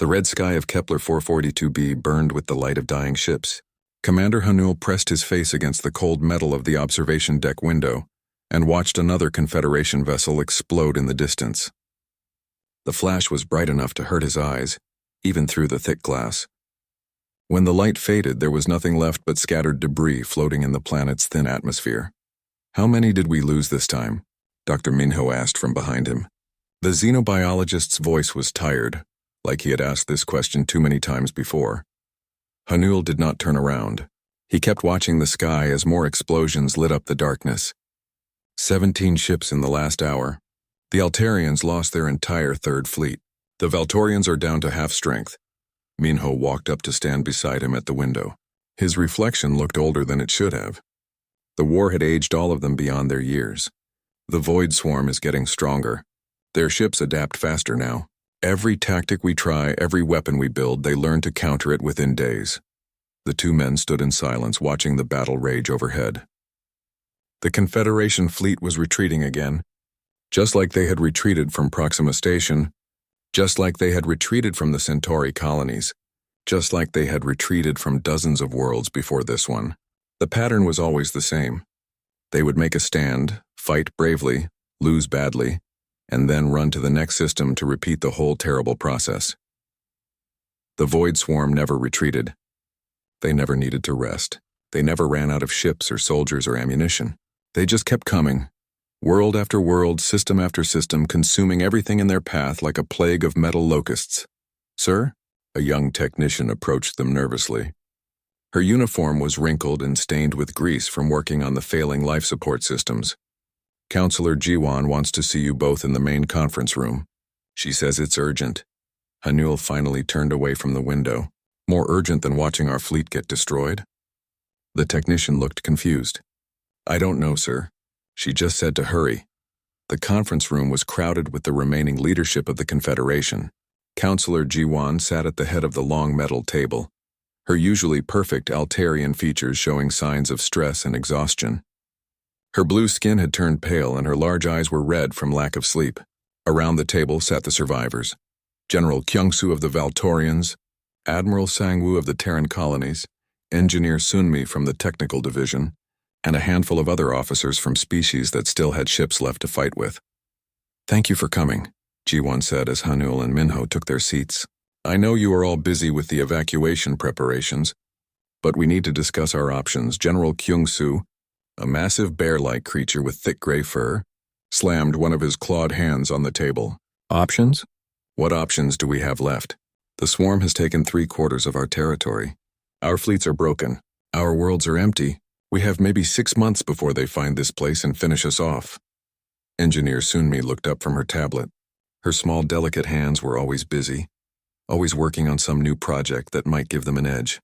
The red sky of Kepler 442b burned with the light of dying ships. Commander Hanul pressed his face against the cold metal of the observation deck window and watched another Confederation vessel explode in the distance. The flash was bright enough to hurt his eyes, even through the thick glass. When the light faded, there was nothing left but scattered debris floating in the planet's thin atmosphere. "How many did we lose this time?" Dr. Minho asked from behind him. The xenobiologist's voice was tired, like he had asked this question too many times before. Hanul did not turn around. He kept watching the sky as more explosions lit up the darkness. 17 ships in the last hour. The Altarians lost their entire third fleet. The Valtorians are down to half strength. Minho walked up to stand beside him at the window. His reflection looked older than it should have. The war had aged all of them beyond their years. The Void Swarm is getting stronger. Their ships adapt faster now. Every tactic we try, every weapon we build, they learn to counter it within days. The two men stood in silence, watching the battle rage overhead. The Confederation fleet was retreating again, just like they had retreated from Proxima Station, just like they had retreated from the Centauri colonies, just like they had retreated from dozens of worlds before this one. The pattern was always the same. They would make a stand, fight bravely, lose badly, and then run to the next system to repeat the whole terrible process. The Void Swarm never retreated. They never needed to rest. They never ran out of ships or soldiers or ammunition. They just kept coming, world after world, system after system, consuming everything in their path like a plague of metal locusts. "Sir?" A young technician approached them nervously. Her uniform was wrinkled and stained with grease from working on the failing life support systems. "Counselor Jiwan wants to see you both in the main conference room. She says it's urgent." Hanul finally turned away from the window. "More urgent than watching our fleet get destroyed?" The technician looked confused. "I don't know, sir. She just said to hurry." The conference room was crowded with the remaining leadership of the Confederation. Counselor Jiwan sat at the head of the long metal table, her usually perfect Altarian features showing signs of stress and exhaustion. Her blue skin had turned pale and her large eyes were red from lack of sleep. Around the table sat the survivors: General Kyungsu of the Valtorians, Admiral Sangwoo of the Terran colonies, Engineer Sunmi from the Technical Division, and a handful of other officers from species that still had ships left to fight with. "Thank you for coming," Jiwan said as Hanul and Minho took their seats. "I know you are all busy with the evacuation preparations, but we need to discuss our options." General Kyungsu, a massive bear-like creature with thick gray fur, slammed one of his clawed hands on the table. "Options? What options do we have left? The swarm has taken 3/4 of our territory. Our fleets are broken. Our worlds are empty. We have maybe 6 months before they find this place and finish us off." Engineer Sunmi looked up from her tablet. Her small, delicate hands were always busy, always working on some new project that might give them an edge.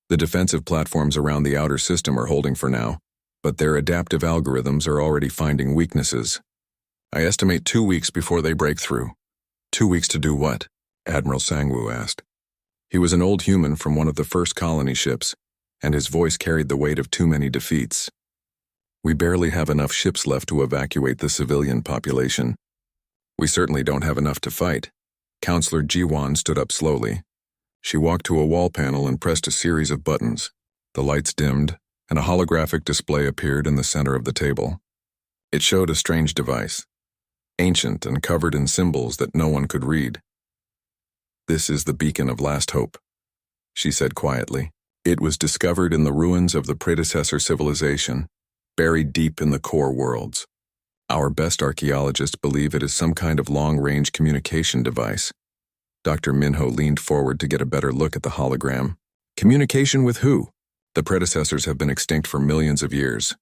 "The defensive platforms around the outer system are holding for now, but their adaptive algorithms are already finding weaknesses. I estimate 2 weeks before they break through." "2 weeks to do what?" Admiral Sangwoo asked. He was an old human from one of the first colony ships, and his voice carried the weight of too many defeats. "We barely have enough ships left to evacuate the civilian population. We certainly don't have enough to fight." Counselor Jiwan stood up slowly. She walked to a wall panel and pressed a series of buttons. The lights dimmed, and a holographic display appeared in the center of the table. It showed a strange device, ancient and covered in symbols that no one could read. "This is the beacon of last hope," she said quietly. "It was discovered in the ruins of the predecessor civilization, buried deep in the core worlds. Our best archaeologists believe it is some kind of long-range communication device." Dr. Minho leaned forward to get a better look at the hologram. "Communication with who?" "The predecessors have been extinct for millions of years."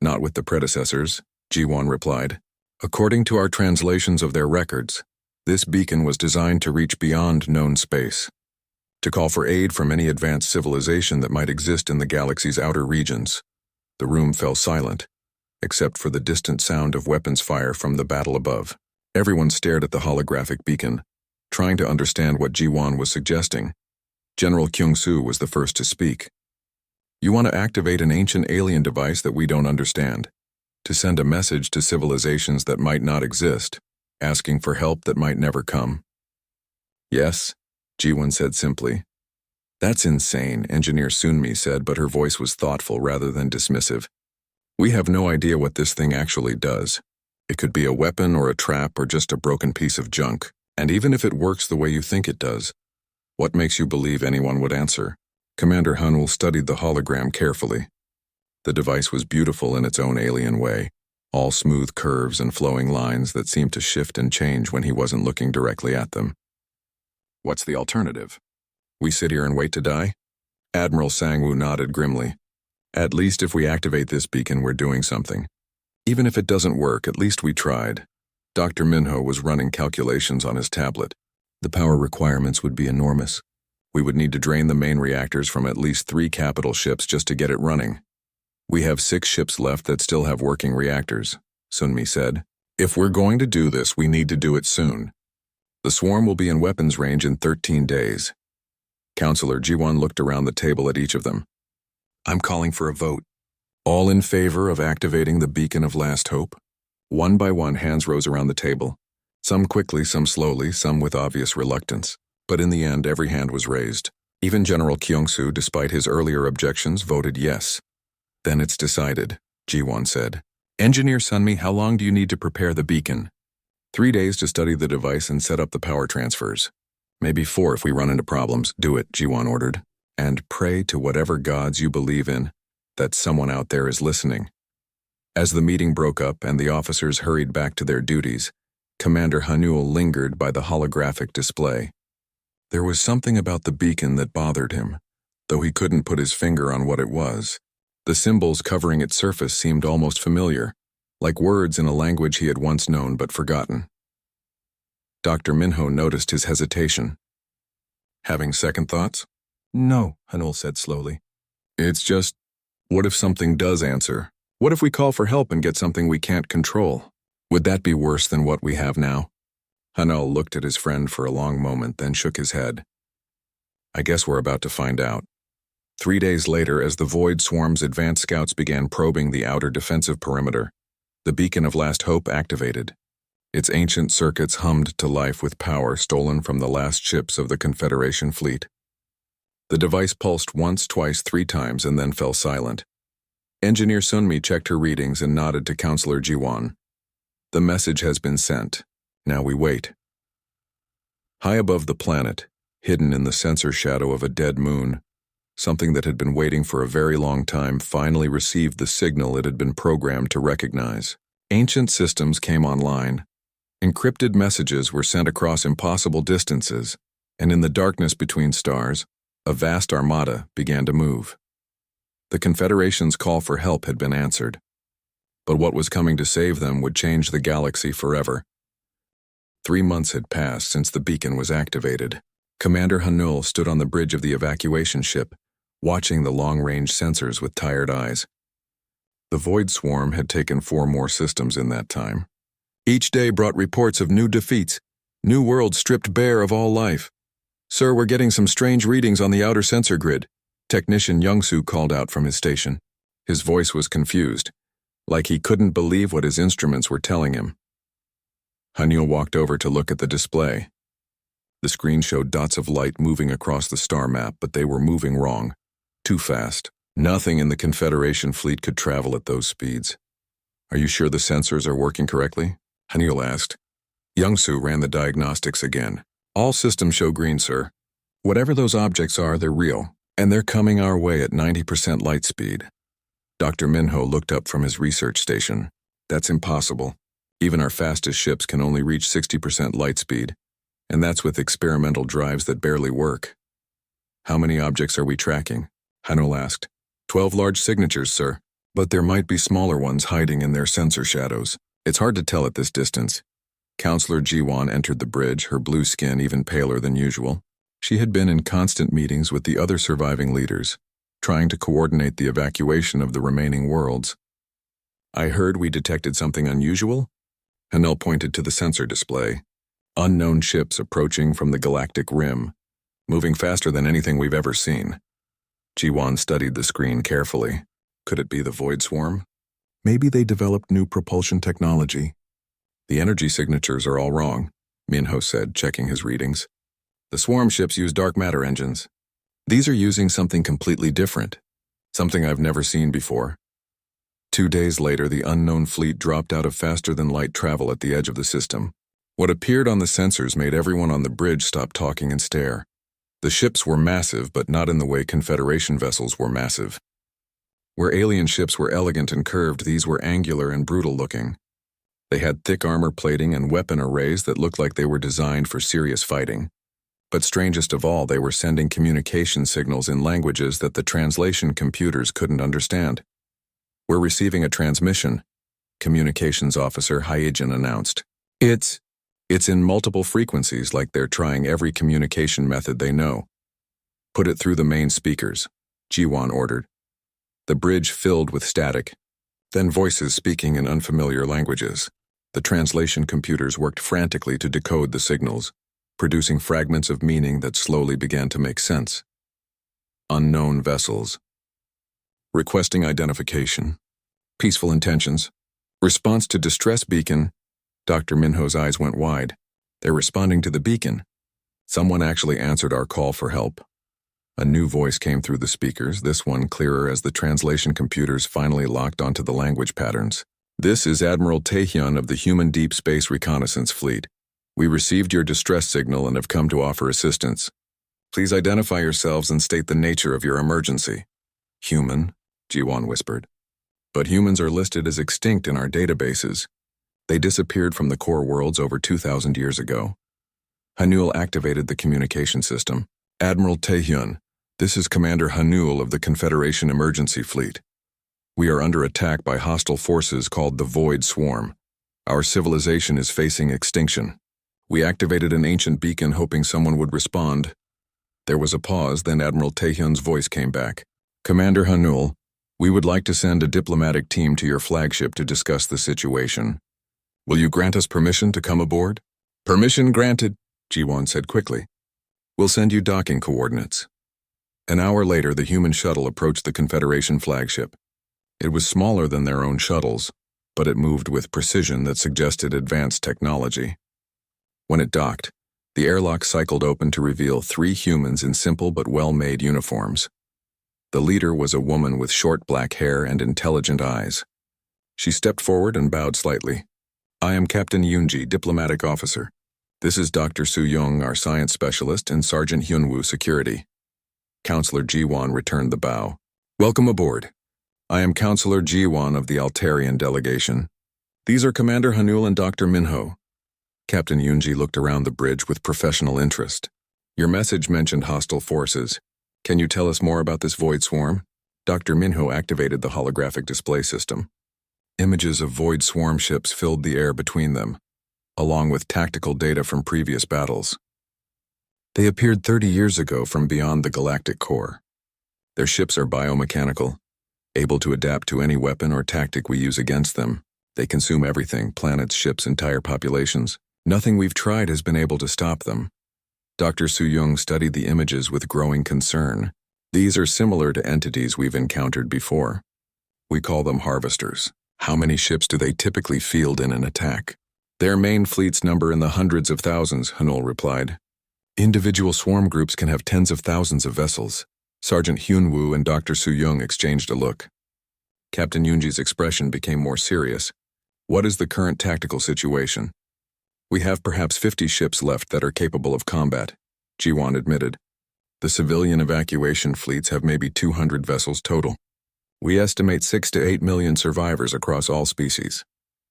"Not with the predecessors," Jiwan replied. "According to our translations of their records, this beacon was designed to reach beyond known space, to call for aid from any advanced civilization that might exist in the galaxy's outer regions." The room fell silent, except for the distant sound of weapons fire from the battle above. Everyone stared at the holographic beacon, trying to understand what Jiwan was suggesting. General Kyungsu was the first to speak. "You want to activate an ancient alien device that we don't understand, to send a message to civilizations that might not exist, asking for help that might never come." Yes, Jiwon said simply. That's insane, Engineer Sunmi said, but her voice was thoughtful rather than dismissive. We have no idea what this thing actually does. It could be a weapon or a trap or just a broken piece of junk. And even if it works the way you think it does, what makes you believe anyone would answer? Commander Hunwell studied the hologram carefully. The device was beautiful in its own alien way, all smooth curves and flowing lines that seemed to shift and change when he wasn't looking directly at them. What's the alternative? We sit here and wait to die? Admiral Sangwoo nodded grimly. At least if we activate this beacon, we're doing something. Even if it doesn't work, at least we tried. Dr. Minho was running calculations on his tablet. The power requirements would be enormous. We would need to drain the main reactors from at least 3 capital ships just to get it running. We have 6 ships left that still have working reactors, Sunmi said. If we're going to do this, we need to do it soon. The swarm will be in weapons range in 13 days. Counselor Jiwon looked around the table at each of them. I'm calling for a vote. All in favor of activating the beacon of last hope? One by one, hands rose around the table. Some quickly, some slowly, some with obvious reluctance. But in the end, every hand was raised. Even General Kyung-soo, despite his earlier objections, voted yes. Then it's decided, Jiwon said. Engineer Sunmi, how long do you need to prepare the beacon? 3 days to study the device and set up the power transfers. Maybe 4 if we run into problems. Do it, Jiwon ordered. And pray to whatever gods you believe in that someone out there is listening. As the meeting broke up and the officers hurried back to their duties, Commander Hanul lingered by the holographic display. There was something about the beacon that bothered him, though he couldn't put his finger on what it was. The symbols covering its surface seemed almost familiar, like words in a language he had once known but forgotten. Dr. Minho noticed his hesitation. Having second thoughts? No, Hanul said slowly. It's just, what if something does answer? What if we call for help and get something we can't control? Would that be worse than what we have now? Hanul looked at his friend for a long moment, then shook his head. I guess we're about to find out. 3 days later, as the Void Swarm's advanced scouts began probing the outer defensive perimeter, the Beacon of Last Hope activated. Its ancient circuits hummed to life with power stolen from the last ships of the Confederation fleet. The device pulsed once, twice, 3 times, and then fell silent. Engineer Sunmi checked her readings and nodded to Counselor Jiwon. The message has been sent. Now we wait. High above the planet, hidden in the sensor shadow of a dead moon, something that had been waiting for a very long time finally received the signal it had been programmed to recognize. Ancient systems came online. Encrypted messages were sent across impossible distances, and in the darkness between stars, a vast armada began to move. The Confederation's call for help had been answered, but what was coming to save them would change the galaxy forever. 3 months had passed since the beacon was activated. Commander Hanul stood on the bridge of the evacuation ship, watching the long-range sensors with tired eyes. The Void Swarm had taken 4 more systems in that time. Each day brought reports of new defeats, new worlds stripped bare of all life. Sir, we're getting some strange readings on the outer sensor grid, Technician Young-soo called out from his station. His voice was confused, like he couldn't believe what his instruments were telling him. Hanul walked over to look at the display. The screen showed dots of light moving across the star map, but they were moving wrong. Too fast. Nothing in the Confederation fleet could travel at those speeds. Are you sure the sensors are working correctly? Hanul asked. Young-soo ran the diagnostics again. All systems show green, sir. Whatever those objects are, they're real, and they're coming our way at 90% light speed. Dr. Minho looked up from his research station. That's impossible. Even our fastest ships can only reach 60% light speed, and that's with experimental drives that barely work. How many objects are we tracking? Hanul asked. 12 large signatures, sir, but there might be smaller ones hiding in their sensor shadows. It's hard to tell at this distance. Counselor Jiwon entered the bridge, her blue skin even paler than usual. She had been in constant meetings with the other surviving leaders, trying to coordinate the evacuation of the remaining worlds. I heard we detected something unusual? Hanul pointed to the sensor display. Unknown ships approaching from the galactic rim, moving faster than anything we've ever seen. Jiwon studied the screen carefully. Could it be the Void Swarm? Maybe they developed new propulsion technology. The energy signatures are all wrong, Minho said, checking his readings. The swarm ships use dark matter engines. These are using something completely different, something I've never seen before. 2 days later, the unknown fleet dropped out of faster-than-light travel at the edge of the system. What appeared on the sensors made everyone on the bridge stop talking and stare. The ships were massive, but not in the way Confederation vessels were massive. Where alien ships were elegant and curved, these were angular and brutal-looking. They had thick armor plating and weapon arrays that looked like they were designed for serious fighting. But strangest of all, they were sending communication signals in languages that the translation computers couldn't understand. "We're receiving a transmission," Communications Officer Hyegen announced. It's in multiple frequencies, like they're trying every communication method they know. "Put it through the main speakers," Jiwan ordered. The bridge filled with static, then voices speaking in unfamiliar languages. The translation computers worked frantically to decode the signals, producing fragments of meaning that slowly began to make sense. Unknown vessels. Requesting identification. Peaceful intentions. Response to distress beacon. Dr. Minho's eyes went wide. They're responding to the beacon. Someone actually answered our call for help. A new voice came through the speakers, this one clearer as the translation computers finally locked onto the language patterns. "This is Admiral Taehyun of the Human Deep Space Reconnaissance Fleet. We received your distress signal and have come to offer assistance. Please identify yourselves and state the nature of your emergency." "Human," Jiwan whispered. "But humans are listed as extinct in our databases. They disappeared from the core worlds over 2,000 years ago." Hanul activated the communication system. "Admiral Taehyun, this is Commander Hanul of the Confederation Emergency Fleet. We are under attack by hostile forces called the Void Swarm. Our civilization is facing extinction. We activated an ancient beacon hoping someone would respond." There was a pause, then Admiral Taehyun's voice came back. "Commander Hanul, we would like to send a diplomatic team to your flagship to discuss the situation. Will you grant us permission to come aboard?" "Permission granted," Jiwan said quickly. "We'll send you docking coordinates." An hour later, the human shuttle approached the Confederation flagship. It was smaller than their own shuttles, but it moved with precision that suggested advanced technology. When it docked, the airlock cycled open to reveal 3 humans in simple but well-made uniforms. The leader was a woman with short black hair and intelligent eyes. She stepped forward and bowed slightly. "I am Captain Yoonji, diplomatic officer. This is Dr. Soo-young, our science specialist, and Sergeant Hyunwoo, security." Counselor Jiwan returned the bow. "Welcome aboard. I am Counselor Jiwan of the Altarian delegation. These are Commander Hanul and Dr. Minho." Captain Yoonji looked around the bridge with professional interest. "Your message mentioned hostile forces. Can you tell us more about this void swarm?" Dr. Minho activated the holographic display system. Images of void swarm ships filled the air between them, along with tactical data from previous battles. They appeared 30 years ago from beyond the galactic core. Their ships are biomechanical, able to adapt to any weapon or tactic we use against them. They consume everything, planets, ships, entire populations. Nothing we've tried has been able to stop them. Dr. Soo-young studied the images with growing concern. These are similar to entities we've encountered before. We call them harvesters. How many ships do they typically field in an attack? Their main fleets number in the hundreds of thousands, Hanul replied. Individual swarm groups can have tens of thousands of vessels. Sergeant Hyunwoo and Dr. Soo-young exchanged a look. Captain Yoonji's expression became more serious. "What is the current tactical situation?" "We have perhaps 50 ships left that are capable of combat," Jiwan admitted. "The civilian evacuation fleets have maybe 200 vessels total. We estimate 6 to 8 million survivors across all species.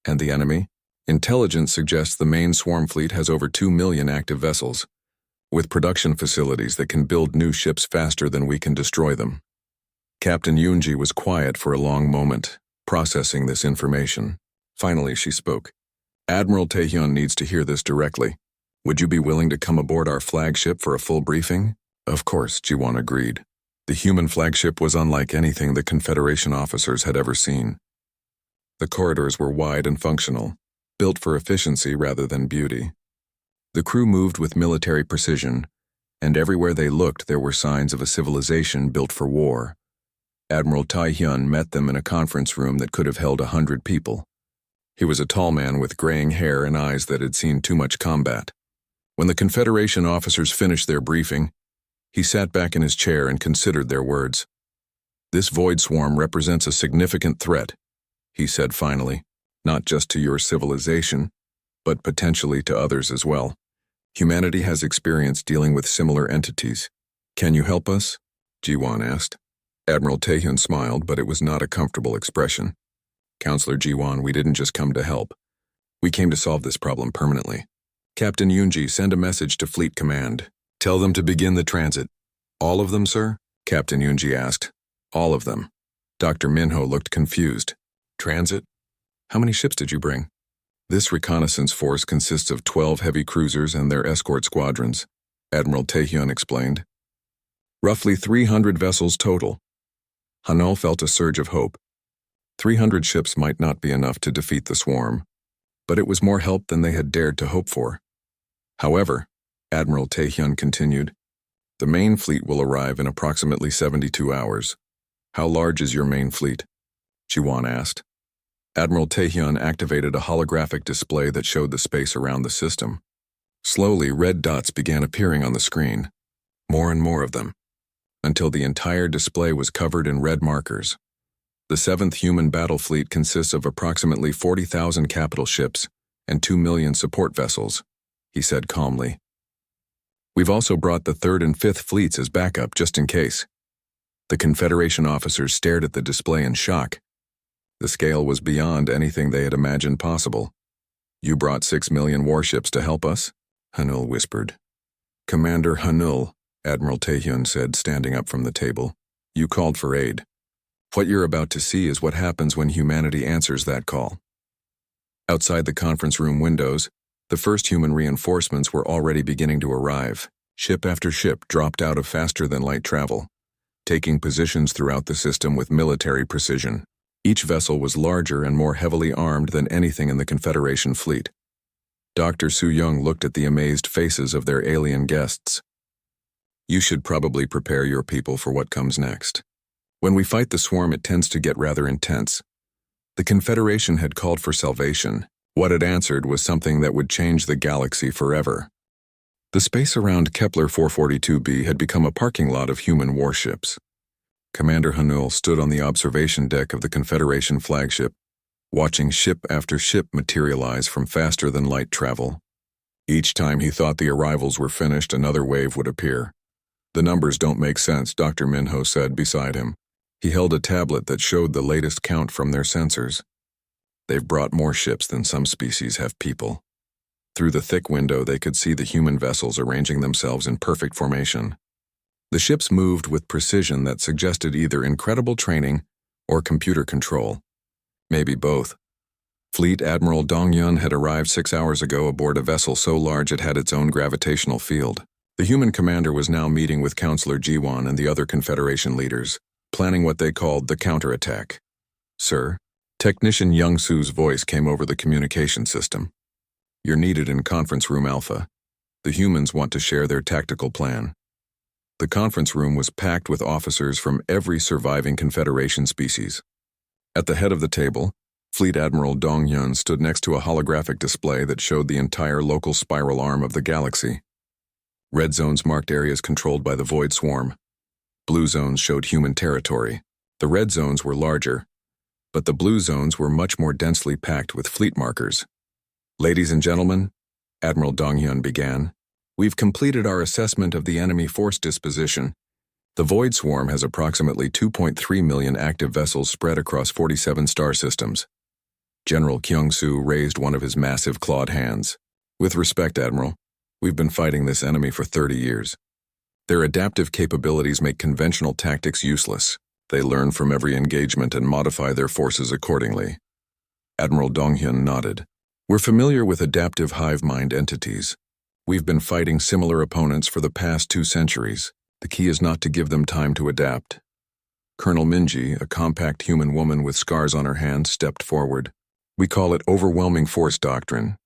And the enemy? Intelligence suggests the main swarm fleet has over 2 million active vessels, with production facilities that can build new ships faster than we can destroy them." Captain Yoonji was quiet for a long moment, processing this information. Finally, she spoke. "Admiral Taehyun needs to hear this directly. Would you be willing to come aboard our flagship for a full briefing?" "Of course," Jiwan agreed. The human flagship was unlike anything the Confederation officers had ever seen. The corridors were wide and functional, built for efficiency rather than beauty. The crew moved with military precision, and everywhere they looked there were signs of a civilization built for war. Admiral Taehyun met them in a conference room that could have held 100 people. He was a tall man with graying hair and eyes that had seen too much combat. When the Confederation officers finished their briefing, he sat back in his chair and considered their words. "This void swarm represents a significant threat," he said finally, "not just to your civilization, but potentially to others as well. Humanity has experience dealing with similar entities. Can you help us?" Jiwan asked. Admiral Taehyun smiled, but it was not a comfortable expression. "Counselor Jiwan, we didn't just come to help. We came to solve this problem permanently. Captain Yoonji, send a message to Fleet Command. Tell them to begin the transit." "All of them, sir?" Captain Yoonji asked. "All of them." Dr. Minho looked confused. "Transit? How many ships did you bring?" "This reconnaissance force consists of 12 heavy cruisers and their escort squadrons," Admiral Taehyun explained. "Roughly 300 vessels total." Hanul felt a surge of hope. 300 ships might not be enough to defeat the swarm, but it was more help than they had dared to hope for. "However," Admiral Taehyun continued, "the main fleet will arrive in approximately 72 hours. How large is your main fleet?" Jiwan asked. Admiral Taehyun activated a holographic display that showed the space around the system. Slowly, red dots began appearing on the screen, more and more of them, until the entire display was covered in red markers. "The 7th Human Battle Fleet consists of approximately 40,000 capital ships and 2 million support vessels," he said calmly. "We've also brought the 3rd and 5th fleets as backup just in case." The Confederation officers stared at the display in shock. The scale was beyond anything they had imagined possible. "You brought 6 million warships to help us?" Hanul whispered. "Commander Hanul," Admiral Taehyun said, standing up from the table, "you called for aid. What you're about to see is what happens when humanity answers that call." Outside the conference room windows, the first human reinforcements were already beginning to arrive. Ship after ship dropped out of faster-than-light travel, taking positions throughout the system with military precision. Each vessel was larger and more heavily armed than anything in the Confederation fleet. Dr. Su-young looked at the amazed faces of their alien guests. "You should probably prepare your people for what comes next. When we fight the swarm, it tends to get rather intense." The Confederation had called for salvation. What it answered was something that would change the galaxy forever. The space around Kepler 442b had become a parking lot of human warships. Commander Hanul stood on the observation deck of the Confederation flagship, watching ship after ship materialize from faster-than-light travel. Each time he thought the arrivals were finished, another wave would appear. "The numbers don't make sense," Dr. Minho said beside him. He held a tablet that showed the latest count from their sensors. "They've brought more ships than some species have people." Through the thick window, they could see the human vessels arranging themselves in perfect formation. The ships moved with precision that suggested either incredible training or computer control. Maybe both. Fleet Admiral Dong-yun had arrived 6 hours ago aboard a vessel so large it had its own gravitational field. The human commander was now meeting with Counselor Jiwan and the other Confederation leaders, planning what they called the counterattack. "Sir," Technician Young-soo's voice came over the communication system. "You're needed in Conference Room Alpha. The humans want to share their tactical plan." The conference room was packed with officers from every surviving Confederation species. At the head of the table, Fleet Admiral Dong-yun stood next to a holographic display that showed the entire local spiral arm of the galaxy. Red zones marked areas controlled by the Void Swarm. Blue zones showed human territory. The red zones were larger, but the blue zones were much more densely packed with fleet markers. "Ladies and gentlemen," Admiral Dong-yun began, "we've completed our assessment of the enemy force disposition. The Void Swarm has approximately 2.3 million active vessels spread across 47 star systems." General Kyung-soo raised one of his massive clawed hands. "With respect, Admiral, we've been fighting this enemy for 30 years. Their adaptive capabilities make conventional tactics useless. They learn from every engagement and modify their forces accordingly." Admiral Dong-hyun nodded. "We're familiar with adaptive hive mind entities. We've been fighting similar opponents for the past 2 centuries. The key is not to give them time to adapt." Colonel Minji, a compact human woman with scars on her hands, stepped forward. "We call it overwhelming force doctrine.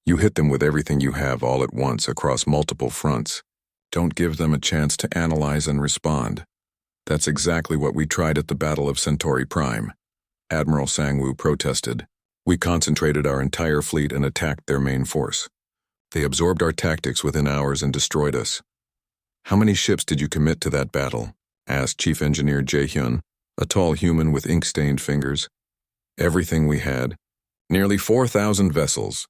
You hit them with everything you have all at once across multiple fronts. Don't give them a chance to analyze and respond. That's exactly what we tried at the Battle of Centauri Prime." Admiral Sangwoo protested. "We concentrated our entire fleet and attacked their main force. They absorbed our tactics within hours and destroyed us. How many ships did you commit to that battle? Asked Chief Engineer Jae-hyun, a tall human with ink-stained fingers. Everything we had. Nearly 4,000 vessels.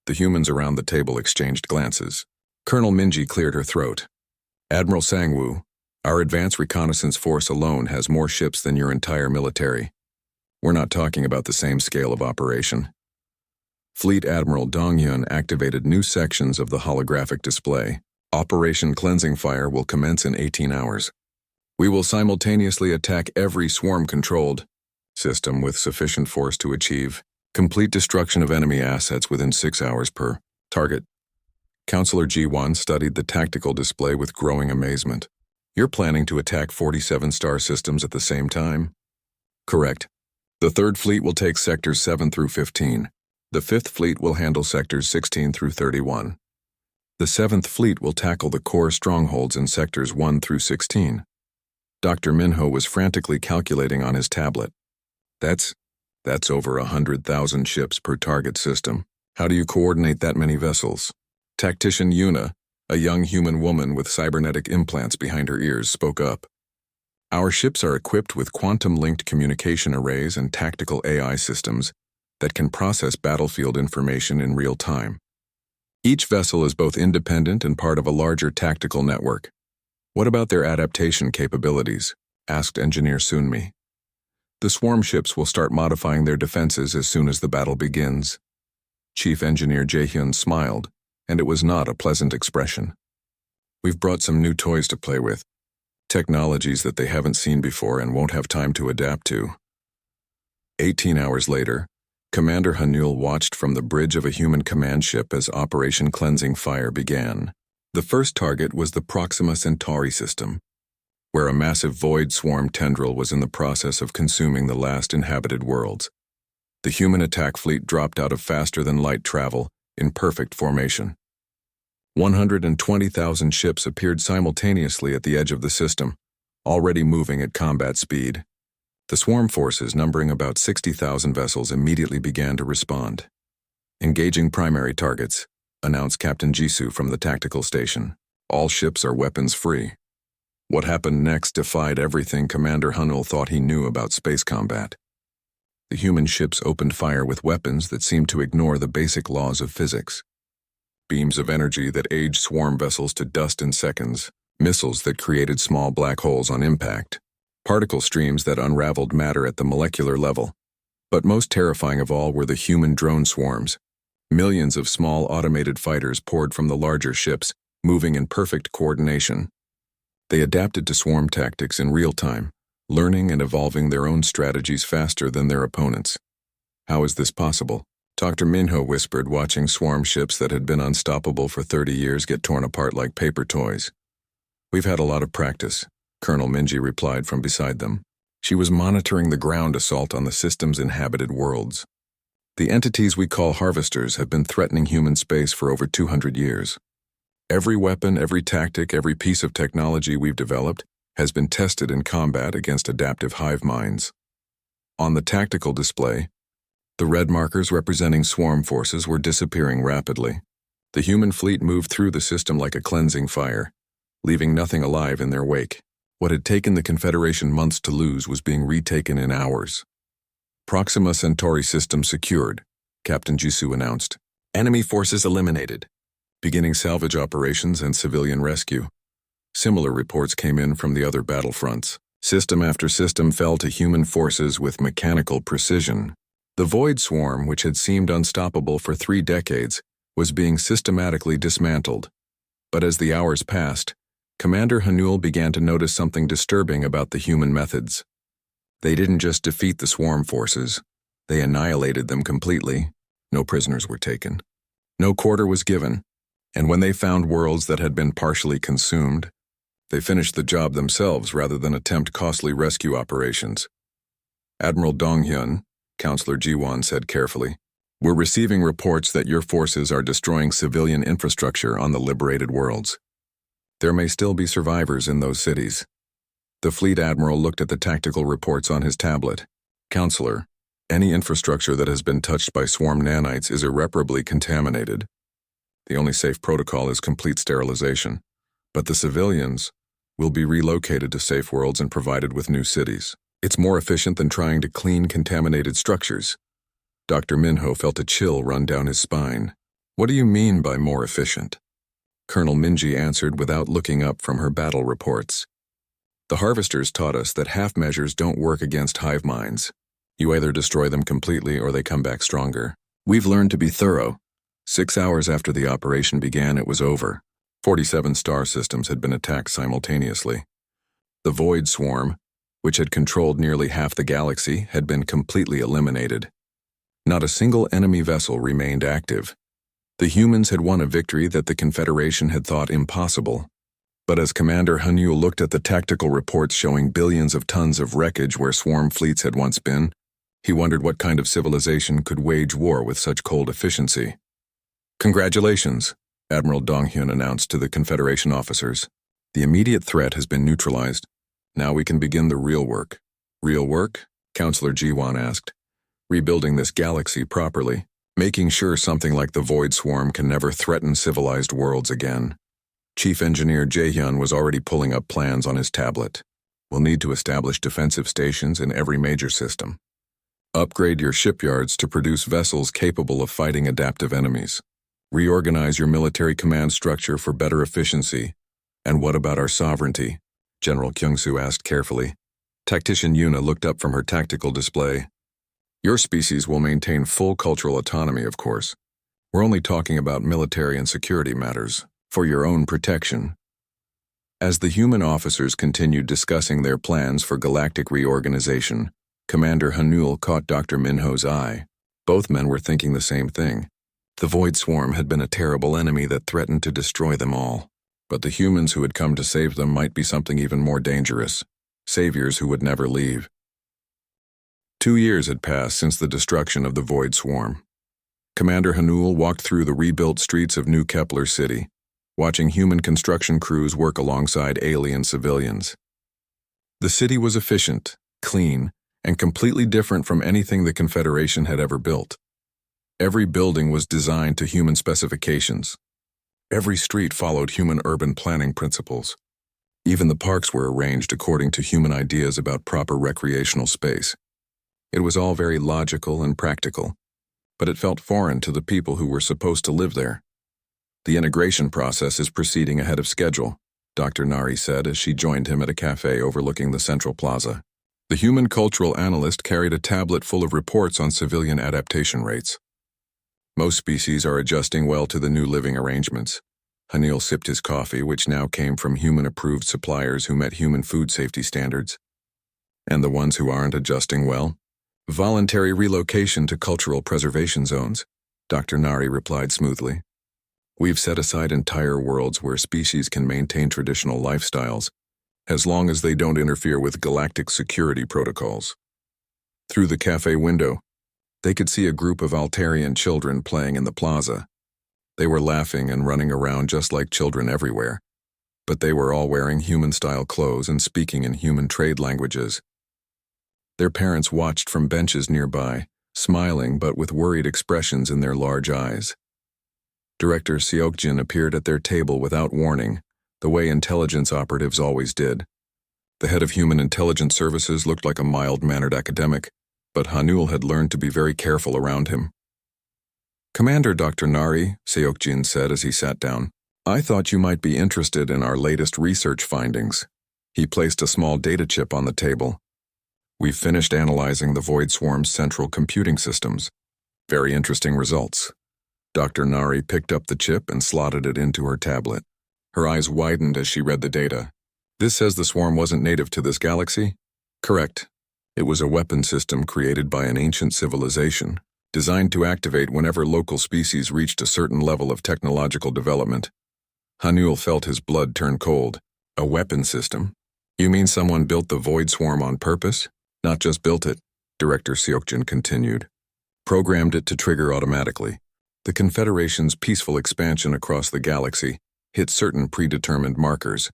The humans around the table exchanged glances. Colonel Minji cleared her throat. Admiral Sangwoo, our advanced reconnaissance force alone has more ships than your entire military. We're not talking about the same scale of operation. Fleet Admiral Dong-hyun activated new sections of the holographic display. Operation Cleansing Fire will commence in 18 hours. We will simultaneously attack every swarm-controlled system with sufficient force to achieve complete destruction of enemy assets within 6 hours per target. Counselor Ji-won studied the tactical display with growing amazement. You're planning to attack 47 star systems at the same time? Correct. The 3rd Fleet will take sectors 7 through 15. The 5th Fleet will handle sectors 16 through 31. The 7th Fleet will tackle the core strongholds in sectors 1 through 16. Dr. Minho was frantically calculating on his tablet. That's over 100,000 ships per target system. How do you coordinate that many vessels? Tactician Yuna, a young human woman with cybernetic implants behind her ears, spoke up. Our ships are equipped with quantum-linked communication arrays and tactical AI systems that can process battlefield information in real time. Each vessel is both independent and part of a larger tactical network. What about their adaptation capabilities? Asked Engineer Sunmi. The swarm ships will start modifying their defenses as soon as the battle begins. Chief Engineer Jae-hyun smiled, and it was not a pleasant expression. We've brought some new toys to play with, technologies that they haven't seen before and won't have time to adapt to. 18 hours later, Commander Hanul watched from the bridge of a human command ship as Operation Cleansing Fire began. The first target was the Proxima Centauri system, where a massive void swarm tendril was in the process of consuming the last inhabited worlds. The human attack fleet dropped out of faster-than-light travel in perfect formation. 120,000 ships appeared simultaneously at the edge of the system, already moving at combat speed. The swarm forces, numbering about 60,000 vessels, immediately began to respond. Engaging primary targets, announced Captain Jisoo from the tactical station. All ships are weapons-free. What happened next defied everything Commander Hanul thought he knew about space combat. The human ships opened fire with weapons that seemed to ignore the basic laws of physics. Beams of energy that aged swarm vessels to dust in seconds, missiles that created small black holes on impact, particle streams that unraveled matter at the molecular level. But most terrifying of all were the human drone swarms. Millions of small automated fighters poured from the larger ships, moving in perfect coordination. They adapted to swarm tactics in real time, learning and evolving their own strategies faster than their opponents. How is this possible? Dr. Minho whispered, watching swarm ships that had been unstoppable for 30 years get torn apart like paper toys. We've had a lot of practice, Colonel Minji replied from beside them. She was monitoring the ground assault on the system's inhabited worlds. The entities we call harvesters have been threatening human space for over 200 years. Every weapon, every tactic, every piece of technology we've developed has been tested in combat against adaptive hive minds. On the tactical display, the red markers representing swarm forces were disappearing rapidly. The human fleet moved through the system like a cleansing fire, leaving nothing alive in their wake. What had taken the Confederation months to lose was being retaken in hours. Proxima Centauri system secured, Captain Jisoo announced. Enemy forces eliminated. Beginning salvage operations and civilian rescue. Similar reports came in from the other battlefronts. System after system fell to human forces with mechanical precision. The Void Swarm, which had seemed unstoppable for 3 decades, was being systematically dismantled. But as the hours passed, Commander Hanul began to notice something disturbing about the human methods. They didn't just defeat the swarm forces, they annihilated them completely. No prisoners were taken. No quarter was given, and when they found worlds that had been partially consumed, they finished the job themselves rather than attempt costly rescue operations. Admiral Dong-hyun, Counselor Ji-won said carefully, "We're receiving reports that your forces are destroying civilian infrastructure on the liberated worlds. There may still be survivors in those cities." The fleet admiral looked at the tactical reports on his tablet. "Counselor, any infrastructure that has been touched by swarm nanites is irreparably contaminated. The only safe protocol is complete sterilization. But the civilians will be relocated to safe worlds and provided with new cities. It's more efficient than trying to clean contaminated structures. Dr. Minho felt a chill run down his spine. What do you mean by more efficient? Colonel Minji answered without looking up from her battle reports. The harvesters taught us that half measures don't work against hive minds. You either destroy them completely or they come back stronger. We've learned to be thorough. 6 hours after the operation began, it was over. 47 star systems had been attacked simultaneously. The Void Swarm, which had controlled nearly half the galaxy, had been completely eliminated. Not a single enemy vessel remained active. The humans had won a victory that the Confederation had thought impossible. But as Commander Hanul looked at the tactical reports showing billions of tons of wreckage where swarm fleets had once been, he wondered what kind of civilization could wage war with such cold efficiency. Congratulations, Admiral Donghyun announced to the Confederation officers. The immediate threat has been neutralized. Now we can begin the real work. Real work? Counselor Jiwon asked. Rebuilding this galaxy properly, making sure something like the Void Swarm can never threaten civilized worlds again. Chief Engineer Jaehyun was already pulling up plans on his tablet. We'll need to establish defensive stations in every major system. Upgrade your shipyards to produce vessels capable of fighting adaptive enemies. Reorganize your military command structure for better efficiency. And what about our sovereignty? General Kyungsoo asked carefully. Tactician Yuna looked up from her tactical display. Your species will maintain full cultural autonomy, of course. We're only talking about military and security matters, for your own protection. As the human officers continued discussing their plans for galactic reorganization, Commander Hanul caught Dr. Minho's eye. Both men were thinking the same thing. The Void Swarm had been a terrible enemy that threatened to destroy them all. But the humans who had come to save them might be something even more dangerous. Saviors who would never leave. 2 years had passed since the destruction of the Void Swarm. Commander Hanul walked through the rebuilt streets of New Kepler City, watching human construction crews work alongside alien civilians. The city was efficient, clean, and completely different from anything the Confederation had ever built. Every building was designed to human specifications. Every street followed human urban planning principles. Even the parks were arranged according to human ideas about proper recreational space. It was all very logical and practical, but it felt foreign to the people who were supposed to live there. The integration process is proceeding ahead of schedule, Dr. Nari said as she joined him at a cafe overlooking the central plaza. The human cultural analyst carried a tablet full of reports on civilian adaptation rates. Most species are adjusting well to the new living arrangements. Hanil sipped his coffee, which now came from human-approved suppliers who met human food safety standards. And the ones who aren't adjusting well? Voluntary relocation to cultural preservation zones, Dr. Nari replied smoothly. We've set aside entire worlds where species can maintain traditional lifestyles, as long as they don't interfere with galactic security protocols. Through the cafe window, they could see a group of Altarian children playing in the plaza. They were laughing and running around just like children everywhere, but they were all wearing human-style clothes and speaking in human trade languages. Their parents watched from benches nearby, smiling but with worried expressions in their large eyes. Director Seokjin appeared at their table without warning, the way intelligence operatives always did. The head of Human Intelligence Services looked like a mild-mannered academic, but Hanul had learned to be very careful around him. Commander Dr. Nari, Seokjin said as he sat down, I thought you might be interested in our latest research findings. He placed a small data chip on the table. We've finished analyzing the Void Swarm's central computing systems. Very interesting results. Dr. Nari picked up the chip and slotted it into her tablet. Her eyes widened as she read the data. This says the swarm wasn't native to this galaxy? Correct. It was a weapon system created by an ancient civilization, designed to activate whenever local species reached a certain level of technological development. Hanul felt his blood turn cold. A weapon system? You mean someone built the Void Swarm on purpose? Not just built it, Director Seokjin continued. Programmed it to trigger automatically. The Confederation's peaceful expansion across the galaxy hit certain predetermined markers.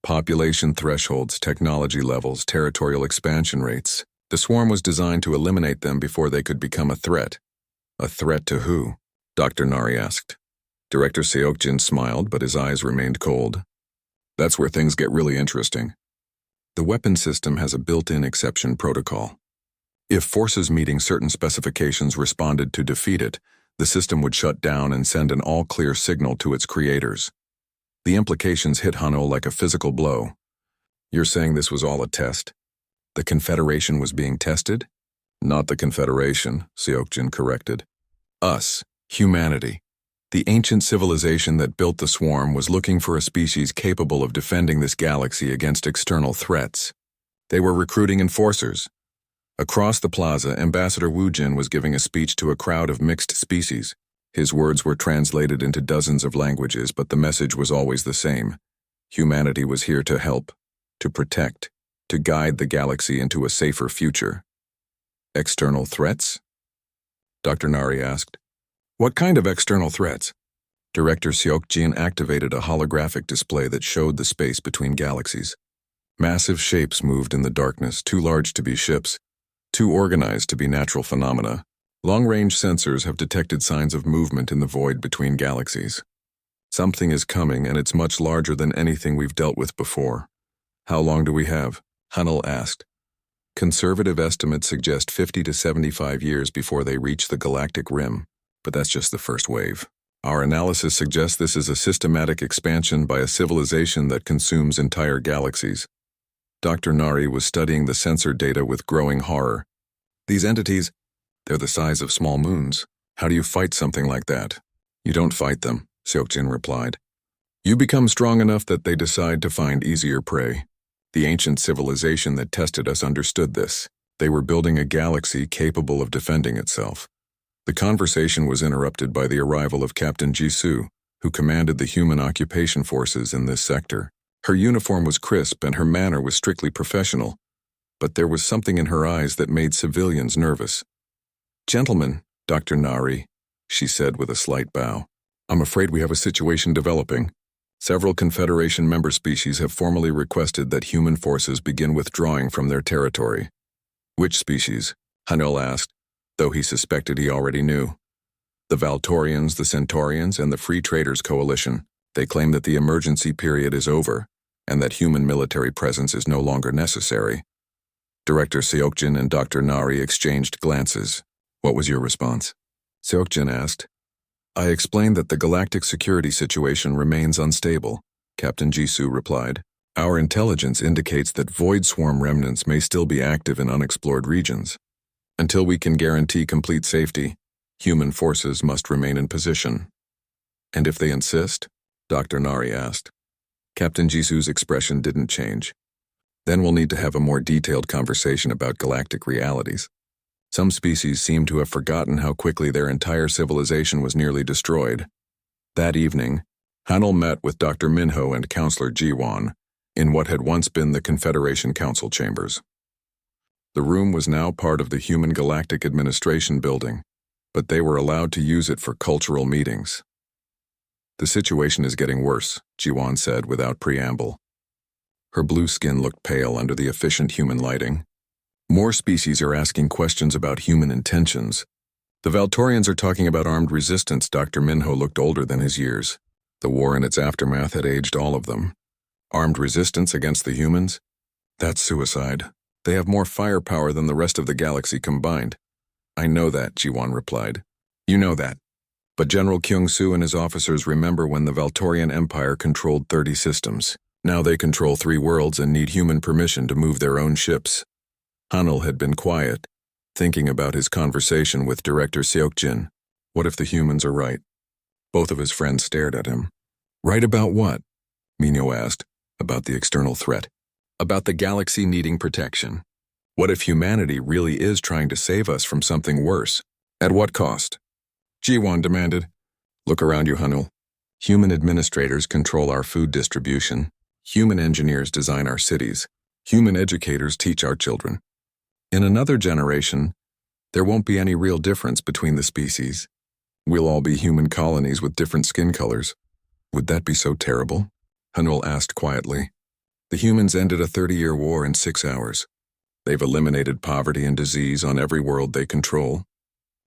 Population thresholds, technology levels, territorial expansion rates. The swarm was designed to eliminate them before they could become a threat. A threat to who? Dr. Nari asked. Director Seokjin smiled, but his eyes remained cold. That's where things get really interesting. The weapon system has a built-in exception protocol. If forces meeting certain specifications responded to defeat it, the system would shut down and send an all-clear signal to its creators. The implications hit Hanno like a physical blow. You're saying this was all a test? The Confederation was being tested? Not the Confederation, Seokjin corrected. Us, humanity. The ancient civilization that built the swarm was looking for a species capable of defending this galaxy against external threats. They were recruiting enforcers. Across the plaza, Ambassador Wu Jin was giving a speech to a crowd of mixed species. His words were translated into dozens of languages, but the message was always the same. Humanity was here to help, to protect, to guide the galaxy into a safer future. External threats? Dr. Nari asked. What kind of external threats? Director Seokjin activated a holographic display that showed the space between galaxies. Massive shapes moved in the darkness, too large to be ships, too organized to be natural phenomena. Long-range sensors have detected signs of movement in the void between galaxies. Something is coming, and it's much larger than anything we've dealt with before. How long do we have? Hunnell asked. Conservative estimates suggest 50 to 75 years before they reach the galactic rim, but that's just the first wave. Our analysis suggests this is a systematic expansion by a civilization that consumes entire galaxies. Dr. Nari was studying the sensor data with growing horror. These entities, they're the size of small moons. How do you fight something like that? You don't fight them, Seokjin replied. You become strong enough that they decide to find easier prey. The ancient civilization that tested us understood this. They were building a galaxy capable of defending itself. The conversation was interrupted by the arrival of Captain Jisoo, who commanded the human occupation forces in this sector. Her uniform was crisp and her manner was strictly professional, but there was something in her eyes that made civilians nervous. Gentlemen, Dr. Nari, she said with a slight bow, I'm afraid we have a situation developing. Several Confederation member species have formally requested that human forces begin withdrawing from their territory. Which species? Hanel asked, though he suspected he already knew. The Valtorians, the Centaurians, and the Free Traders Coalition. They claim that the emergency period is over, and that human military presence is no longer necessary. Director Seokjin and Dr. Nari exchanged glances. What was your response? Seokjin asked. I explained that the galactic security situation remains unstable, Captain Jisoo replied. Our intelligence indicates that void swarm remnants may still be active in unexplored regions. Until we can guarantee complete safety, human forces must remain in position. And if they insist? Dr. Nari asked. Captain Jisoo's expression didn't change. Then we'll need to have a more detailed conversation about galactic realities. Some species seem to have forgotten how quickly their entire civilization was nearly destroyed. That evening, Hanel met with Dr. Minho and Counselor Jiwon in what had once been the Confederation Council chambers. The room was now part of the Human Galactic Administration building, but they were allowed to use it for cultural meetings. The situation is getting worse, Jiwon said without preamble. Her blue skin looked pale under the efficient human lighting. More species are asking questions about human intentions. The Valtorians are talking about armed resistance. Dr. Minho looked older than his years. The war and its aftermath had aged all of them. Armed resistance against the humans? That's suicide. They have more firepower than the rest of the galaxy combined. I know that, Jiwon replied. You know that. But General Kyung-soo and his officers remember when the Valtorian Empire controlled 30 systems. Now they control 3 worlds and need human permission to move their own ships. Hanel had been quiet, thinking about his conversation with Director Seokjin. What if the humans are right? Both of his friends stared at him. Right about what? Minho asked. About the external threat. About the galaxy needing protection. What if humanity really is trying to save us from something worse? At what cost? Jiwon demanded. Look around you, Hanul. Human administrators control our food distribution. Human engineers design our cities. Human educators teach our children. In another generation, there won't be any real difference between the species. We'll all be human colonies with different skin colors. Would that be so terrible? Hanul asked quietly. The humans ended a 30-year war in 6 hours. They've eliminated poverty and disease on every world they control.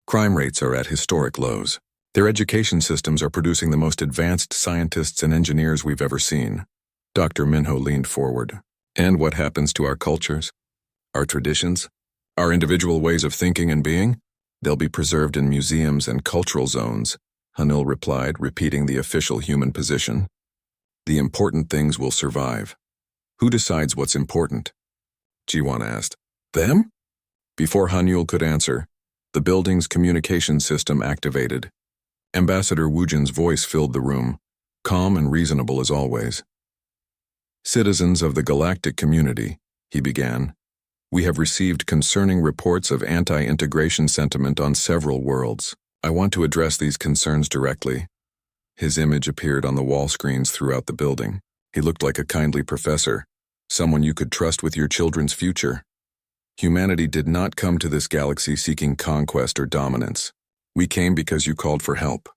Crime rates are at historic lows. Their education systems are producing the most advanced scientists and engineers we've ever seen. Dr. Minho leaned forward. And what happens to our cultures? Our traditions? Our individual ways of thinking and being? They'll be preserved in museums and cultural zones, Hanul replied, repeating the official human position. The important things will survive. Who decides what's important? Jiwan asked. Them? Before Hanul could answer, the building's communication system activated. Ambassador Wujin's voice filled the room, calm and reasonable as always. Citizens of the galactic community, he began, we have received concerning reports of anti-integration sentiment on several worlds. I want to address these concerns directly. His image appeared on the wall screens throughout the building. He looked like a kindly professor, someone you could trust with your children's future. Humanity did not come to this galaxy seeking conquest or dominance. We came because you called for help.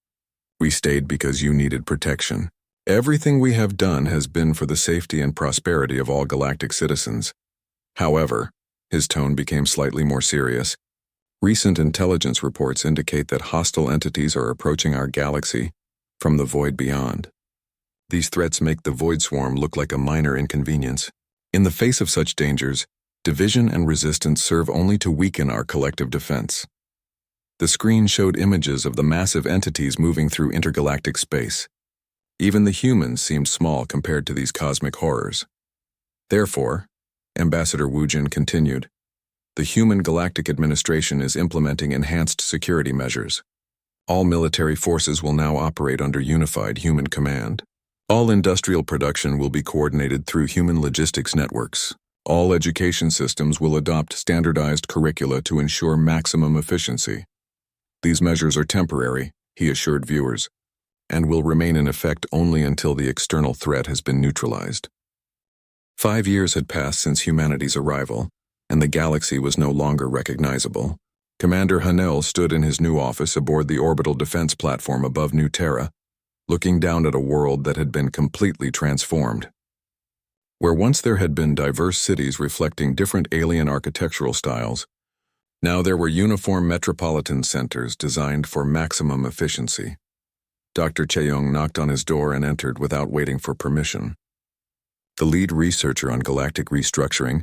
We stayed because you needed protection. Everything we have done has been for the safety and prosperity of all galactic citizens. However, his tone became slightly more serious. Recent intelligence reports indicate that hostile entities are approaching our galaxy from the void beyond. These threats make the void swarm look like a minor inconvenience. In the face of such dangers, division and resistance serve only to weaken our collective defense. The screen showed images of the massive entities moving through intergalactic space. Even the humans seemed small compared to these cosmic horrors. Therefore, Ambassador Wujin continued, the Human Galactic Administration is implementing enhanced security measures. All military forces will now operate under unified human command. All industrial production will be coordinated through human logistics networks. All education systems will adopt standardized curricula to ensure maximum efficiency. These measures are temporary, he assured viewers, and will remain in effect only until the external threat has been neutralized. 5 years had passed since humanity's arrival, and the galaxy was no longer recognizable. Commander Hanel stood in his new office aboard the orbital defense platform above New Terra, looking down at a world that had been completely transformed. Where once there had been diverse cities reflecting different alien architectural styles, now there were uniform metropolitan centers designed for maximum efficiency. Dr. Cheong knocked on his door and entered without waiting for permission. The lead researcher on galactic restructuring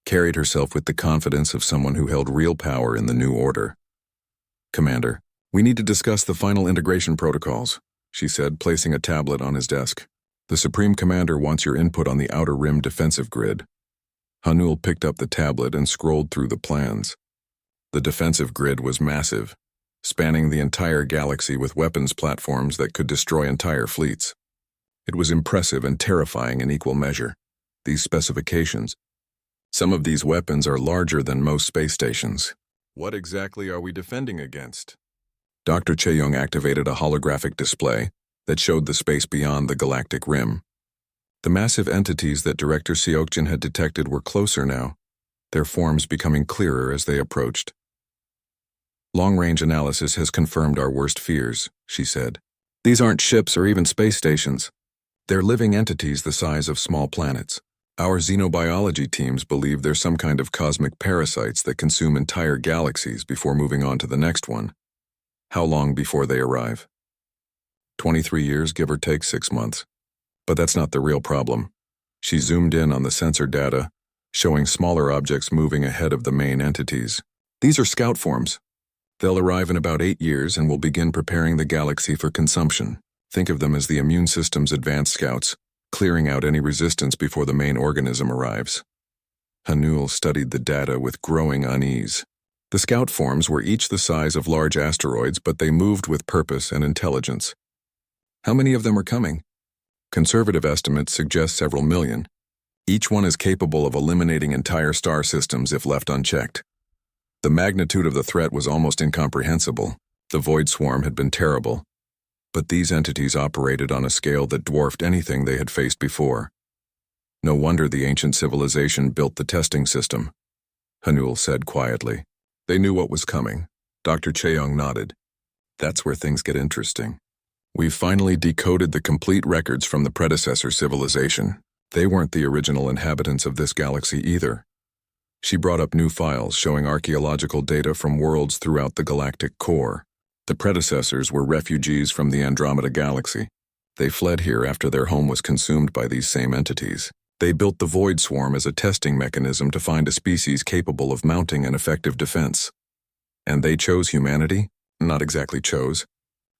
carried herself with the confidence of someone who held real power in the new order. Commander, we need to discuss the final integration protocols, she said, placing a tablet on his desk. The Supreme Commander wants your input on the Outer Rim defensive grid. Hanul picked up the tablet and scrolled through the plans. The defensive grid was massive, spanning the entire galaxy with weapons platforms that could destroy entire fleets. It was impressive and terrifying in equal measure. These specifications. Some of these weapons are larger than most space stations. What exactly are we defending against? Dr. Cheong activated a holographic display that showed the space beyond the galactic rim. The massive entities that Director Seokjin had detected were closer now, their forms becoming clearer as they approached. Long-range analysis has confirmed our worst fears, she said. These aren't ships or even space stations. They're living entities the size of small planets. Our xenobiology teams believe they're some kind of cosmic parasites that consume entire galaxies before moving on to the next one. How long before they arrive? 23 years, give or take 6 months. But that's not the real problem. She zoomed in on the sensor data, showing smaller objects moving ahead of the main entities. These are scout forms. They'll arrive in about 8 years and will begin preparing the galaxy for consumption. Think of them as the immune system's advanced scouts, clearing out any resistance before the main organism arrives. Hanul studied the data with growing unease. The scout forms were each the size of large asteroids, but they moved with purpose and intelligence. How many of them are coming? Conservative estimates suggest several million. Each one is capable of eliminating entire star systems if left unchecked. The magnitude of the threat was almost incomprehensible. The void swarm had been terrible. But these entities operated on a scale that dwarfed anything they had faced before. No wonder the ancient civilization built the testing system, Hanul said quietly. They knew what was coming. Dr. Cheong nodded. That's where things get interesting. We've finally decoded the complete records from the predecessor civilization. They weren't the original inhabitants of this galaxy either. She brought up new files showing archaeological data from worlds throughout the galactic core. The predecessors were refugees from the Andromeda Galaxy. They fled here after their home was consumed by these same entities. They built the Void Swarm as a testing mechanism to find a species capable of mounting an effective defense. And they chose humanity? Not exactly chose.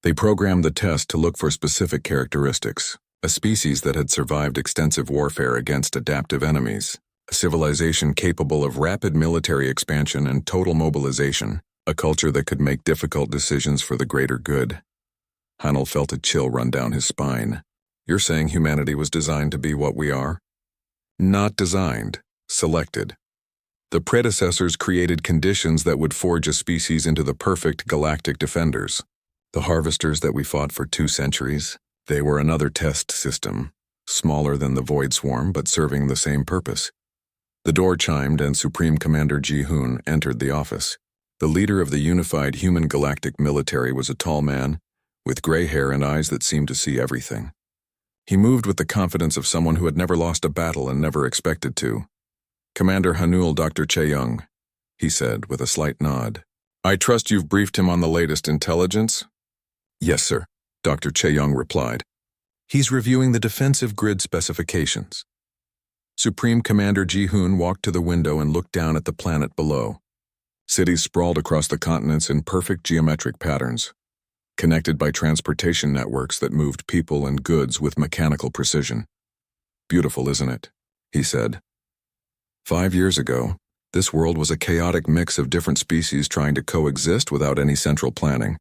They programmed the test to look for specific characteristics, a species that had survived extensive warfare against adaptive enemies, a civilization capable of rapid military expansion and total mobilization, a culture that could make difficult decisions for the greater good. Hanel felt a chill run down his spine. You're saying humanity was designed to be what we are? Not designed, selected. The predecessors created conditions that would forge a species into the perfect galactic defenders. The harvesters that we fought for 2 centuries, they were another test system, smaller than the Void Swarm but serving the same purpose. The door chimed and Supreme Commander Ji-hoon entered the office. The leader of the unified human galactic military was a tall man, with gray hair and eyes that seemed to see everything. He moved with the confidence of someone who had never lost a battle and never expected to. Commander Hanul Dr. Che-young, he said with a slight nod. I trust you've briefed him on the latest intelligence? Yes, sir, Dr. Che-young replied. He's reviewing the defensive grid specifications. Supreme Commander Ji-hoon walked to the window and looked down at the planet below. Cities sprawled across the continents in perfect geometric patterns, connected by transportation networks that moved people and goods with mechanical precision. Beautiful, isn't it? He said. 5 years ago, this world was a chaotic mix of different species trying to coexist without any central planning.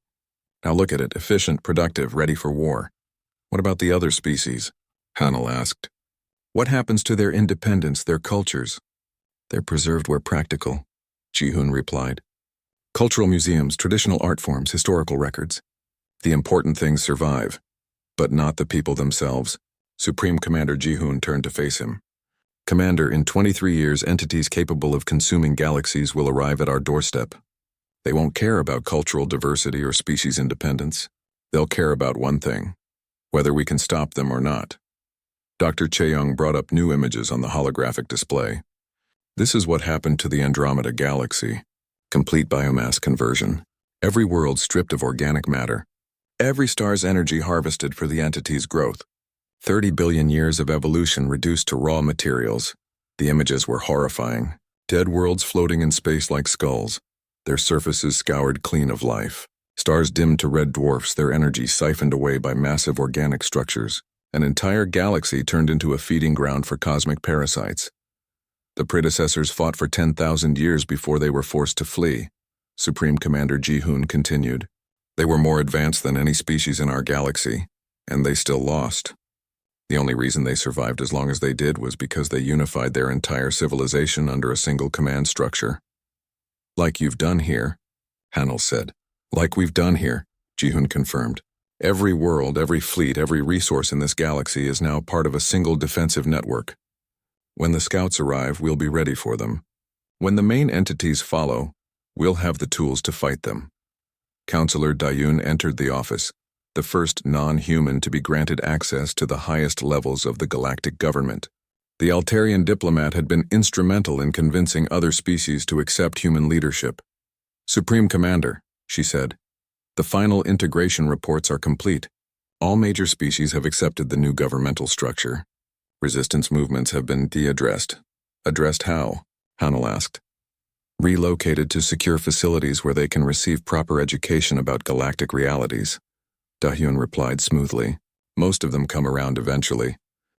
Now look at it, efficient, productive, ready for war. What about the other species? Hanel asked. What happens to their independence, their cultures? They're preserved where practical, Ji-hoon replied. Cultural museums, traditional art forms, historical records. The important things survive, but not the people themselves. Supreme Commander Ji-hoon turned to face him. Commander, in 23 years, entities capable of consuming galaxies will arrive at our doorstep. They won't care about cultural diversity or species independence. They'll care about one thing, whether we can stop them or not. Dr. Che-young brought up new images on the holographic display. This is what happened to the Andromeda Galaxy. Complete biomass conversion. Every world stripped of organic matter. Every star's energy harvested for the entity's growth. 30 billion years of evolution reduced to raw materials. The images were horrifying. Dead worlds floating in space like skulls, their surfaces scoured clean of life. Stars dimmed to red dwarfs, their energy siphoned away by massive organic structures. An entire galaxy turned into a feeding ground for cosmic parasites. The predecessors fought for 10,000 years before they were forced to flee. Supreme Commander Ji-hoon continued. They were more advanced than any species in our galaxy, and they still lost. The only reason they survived as long as they did was because they unified their entire civilization under a single command structure. Like you've done here, Hanel said. Like we've done here, Ji-hoon confirmed. Every world, every fleet, every resource in this galaxy is now part of a single defensive network. When the scouts arrive, we'll be ready for them. When the main entities follow, we'll have the tools to fight them. Counselor Dayun entered the office, the first non-human to be granted access to the highest levels of the galactic government. The Altarian diplomat had been instrumental in convincing other species to accept human leadership. Supreme Commander, she said, the final integration reports are complete. All major species have accepted the new governmental structure. Resistance movements have been de-addressed. Addressed how? Hanel asked. Relocated to secure facilities where they can receive proper education about galactic realities. Dahyun replied smoothly. Most of them come around eventually.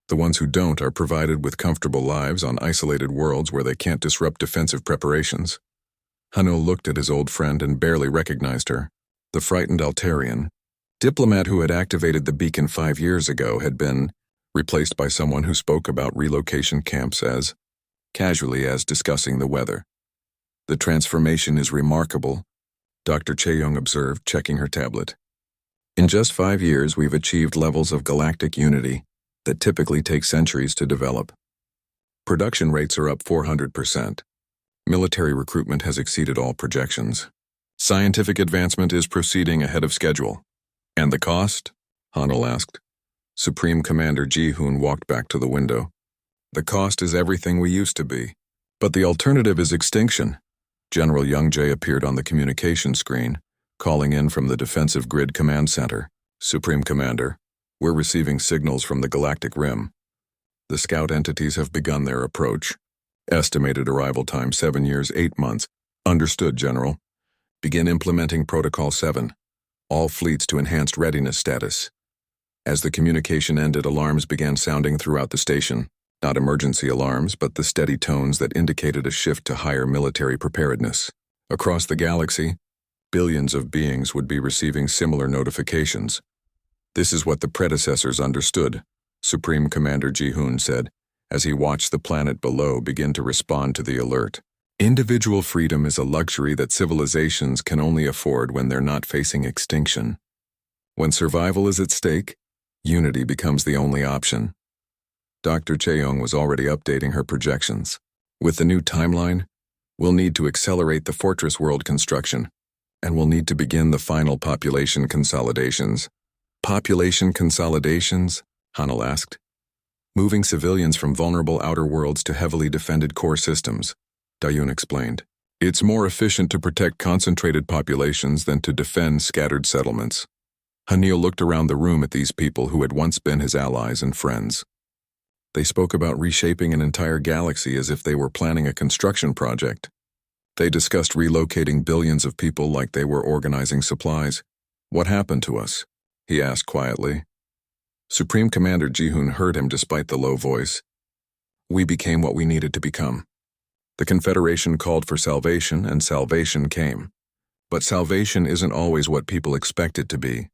The ones who don't are provided with comfortable lives on isolated worlds where they can't disrupt defensive preparations. Hanul looked at his old friend and barely recognized her. The frightened Altarian diplomat who had activated the beacon 5 years ago had been replaced by someone who spoke about relocation camps as casually as discussing the weather. The transformation is remarkable, Dr. Che-young observed, checking her tablet. In just 5 years, we've achieved levels of galactic unity that typically take centuries to develop. Production rates are up 400%. Military recruitment has exceeded all projections. Scientific advancement is proceeding ahead of schedule. And the cost? Hanel asked. Supreme Commander Ji-hoon walked back to the window. The cost is everything we used to be. But the alternative is extinction. General Young-jae appeared on the communication screen, calling in from the Defensive Grid Command Center. Supreme Commander, we're receiving signals from the Galactic Rim. The scout entities have begun their approach. Estimated arrival time 7 years, 8 months. Understood, General. Begin implementing Protocol 7. All fleets to enhanced readiness status. As the communication ended, alarms began sounding throughout the station. Not emergency alarms, but the steady tones that indicated a shift to higher military preparedness. Across the galaxy, billions of beings would be receiving similar notifications. This is what the predecessors understood, Supreme Commander Ji-hoon said, as he watched the planet below begin to respond to the alert. Individual freedom is a luxury that civilizations can only afford when they're not facing extinction. When survival is at stake, unity becomes the only option. Dr. Cheong was already updating her projections. With the new timeline, we'll need to accelerate the fortress world construction, and we'll need to begin the final population consolidations. Population consolidations? Hanel asked. Moving civilians from vulnerable outer worlds to heavily defended core systems, Dayun explained. It's more efficient to protect concentrated populations than to defend scattered settlements. Hanil looked around the room at these people who had once been his allies and friends. They spoke about reshaping an entire galaxy as if they were planning a construction project. They discussed relocating billions of people like they were organizing supplies. What happened to us? He asked quietly. Supreme Commander Ji-hoon heard him despite the low voice. We became what we needed to become. The Confederation called for salvation, and salvation came. But salvation isn't always what people expect it to be.